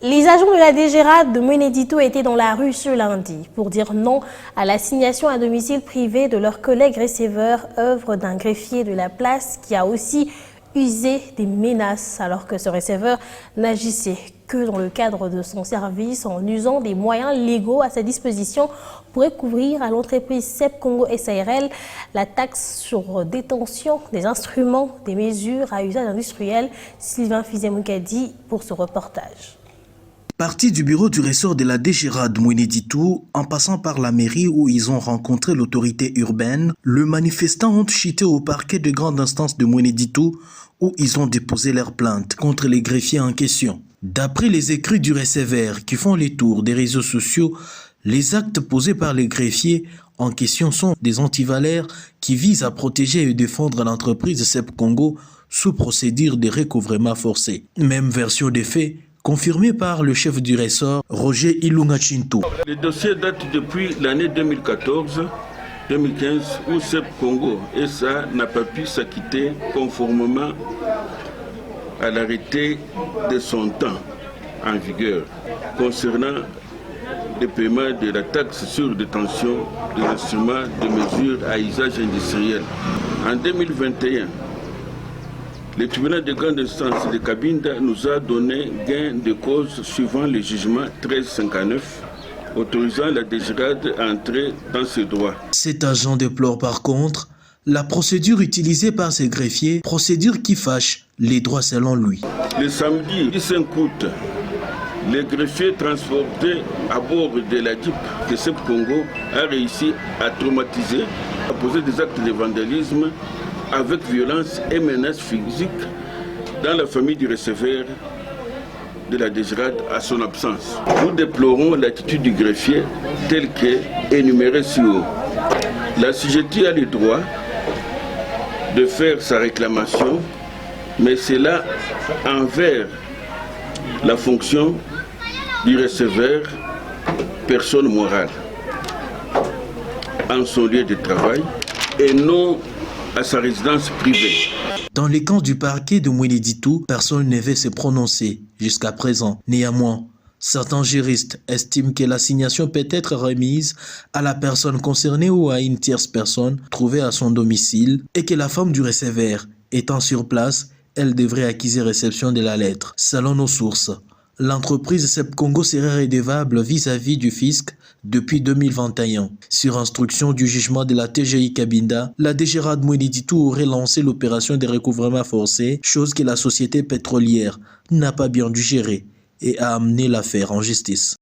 Les agents de la DGRAD de Mwenedito étaient dans la rue ce lundi pour dire non à l'assignation à domicile privé de leur collègue receveur, œuvre d'un greffier de la place qui a aussi usé des menaces alors que ce receveur n'agissait que dans le cadre de son service en usant des moyens légaux à sa disposition pour couvrir à l'entreprise CEP Congo SARL la taxe sur détention des instruments, des mesures à usage industriel. Sylvain Fizemukadi pour ce reportage. Parti du bureau du ressort de la DGRAD Mwenedito, en passant par la mairie où ils ont rencontré l'autorité urbaine, le manifestant ont chuté au parquet de grande instance de Mwenedito où ils ont déposé leur plainte contre les greffiers en question. D'après les écrits du receveur qui font les tours des réseaux sociaux, les actes posés par les greffiers en question sont des antivalaires qui visent à protéger et défendre l'entreprise CEP Congo sous procédure de recouvrement forcé. Même version des faits, confirmé par le chef du ressort, Roger Ilunga Chinto. Le dossier date depuis l'année 2014-2015 où CEP Congo SA n'a pas pu s'acquitter conformément à l'arrêté de son temps en vigueur concernant le paiement de la taxe sur détention des instruments de mesure à usage industriel. En 2021, le tribunal de grande instance de Cabinda nous a donné gain de cause suivant le jugement 1359 autorisant la DGRAD à entrer dans ses droits. Cet agent déplore par contre la procédure utilisée par ces greffiers, procédure qui fâche les droits selon lui. Le samedi 5 août, le greffier transporté à bord de la Jeep de CEP Congo a réussi à traumatiser, à poser des actes de vandalisme avec violence et menaces physiques dans la famille du receveur de la DGRAD à son absence. Nous déplorons l'attitude du greffier telle qu'est énumérée ci haut. L'assujetti a le droit de faire sa réclamation, mais c'est là envers la fonction du receveur, personne morale, en son lieu de travail et non à sa résidence privée. Dans les camps du parquet de Mwenedito, personne ne veut se prononcer jusqu'à présent. Néanmoins, certains juristes estiment que l'assignation peut être remise à la personne concernée ou à une tierce personne trouvée à son domicile et que la femme du receveur étant sur place, elle devrait acquiser réception de la lettre. Selon nos sources, l'entreprise CEP Congo serait redevable vis-à-vis du fisc depuis 2021. Sur instruction du jugement de la TGI Cabinda, la DGRAD Mwenedito aurait lancé l'opération de recouvrement forcé, chose que la société pétrolière n'a pas bien dû gérer et a amené l'affaire en justice.